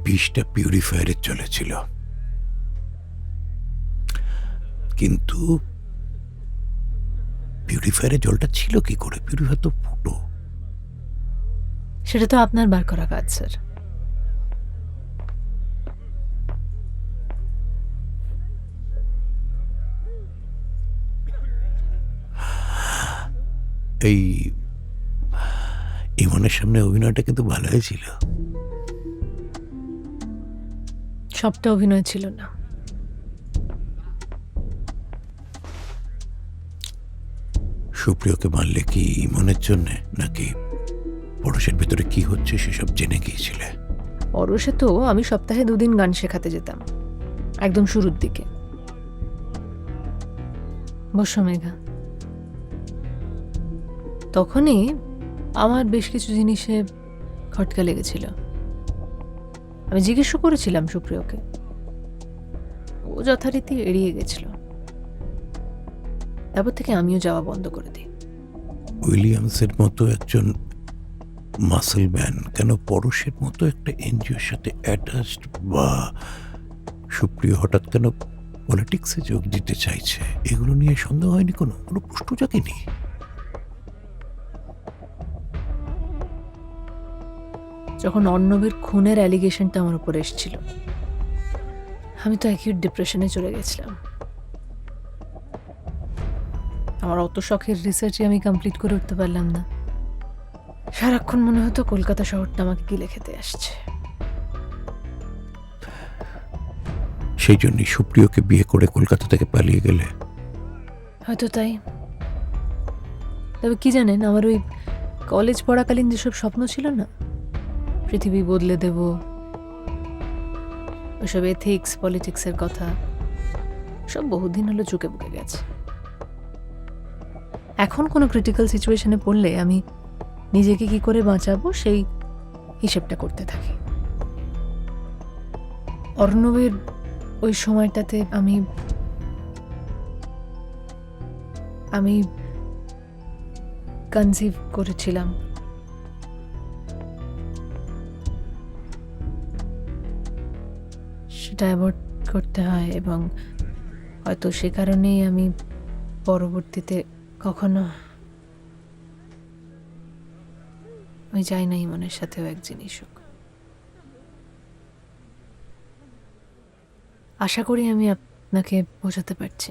বিষটা পিউরিফায়ারে চলেছিল, কিন্তু পিউরিফায়ারে জলটা ছিল কি করে? পিউরিফায়ার তো ফুটো। সেটা তো আপনার বার করা কাজ, স্যার। এই ইমনের সামনে অভিনয়টা কিন্তু ভালো হয়েছিল। সবটা অভিনয় ছিল না। সুপ্রিয়কে মারলে কি ইমনের জন্যে, নাকি পড়োশের ভিতরে কি হচ্ছে সেসব জেনে গিয়েছিলে? পরশে তো আমি সপ্তাহে 2 দিন গান শেখাতে যেতাম, একদম শুরুর দিকে। বসো মেঘা। তখনই আমার বেশ কিছু জিনিসে খটকা লেগেছিল। আমি জিজ্ঞেসও করেছিলাম সুপ্রিয়কে, ও যথারীতি এড়িয়ে গেছিল। তারপর থেকে আমিও যাওয়া বন্ধ করে দিই। উইলিয়ামসের মতো একজন মাসেল ম্যান কেন পরশের মতো একটা এনজিওর সাথে অ্যাটাচড, বা সুপ্রিয় হঠাৎ কেন পলিটিক্সে যোগ দিতে চাইছে, এগুলো নিয়ে সন্দেহ হয়নি? কোনো কোনো প্রশ্ন জাগেনি? যখন অর্ণবের খুনের অ্যালিগেশনটা আমার উপর এসেছিল, আমি তো অ্যাকিউট ডিপ্রেশনে চলে গেছিলাম। আমার অত শখের রিসার্চই আমি কমপ্লিট করে উঠতে পারলাম না। সারাক্ষণ মনে হতো কলকাতা শহরটা আমাকে গিলে খেতে আসছে। সেই জন্যই সুপ্রিয়কে বিয়ে করে কলকাতা থেকে পালিয়ে গেলে? হয়তো তাই। তবে কি জানেন, আমার ওই কলেজ পড়াকালীন যেসব স্বপ্ন ছিল না, পৃথিবী বদলে দেব, ওইসব এথিক্স পলিটিক্সের কথা, সব বহুদিন হলো চুকে বুকে গেছে। এখন কোনো ক্রিটিক্যাল সিচুয়েশনে পড়লে আমি নিজেকে কি করে বাঁচাবো সেই হিসেবটা করতে থাকি। অর্ণবের ওই সময়টাতে আমি আমি কনসিভ করেছিলাম। সেটা অ্যাভয়েড করতে হয়, এবং হয়তো সে কারণেই আমি পরবর্তীতে কখনো আমি চাই না ইমনের সাথেও এক জিনিস হোক। আশা করি আমি আপনাকে বোঝাতে পারছি।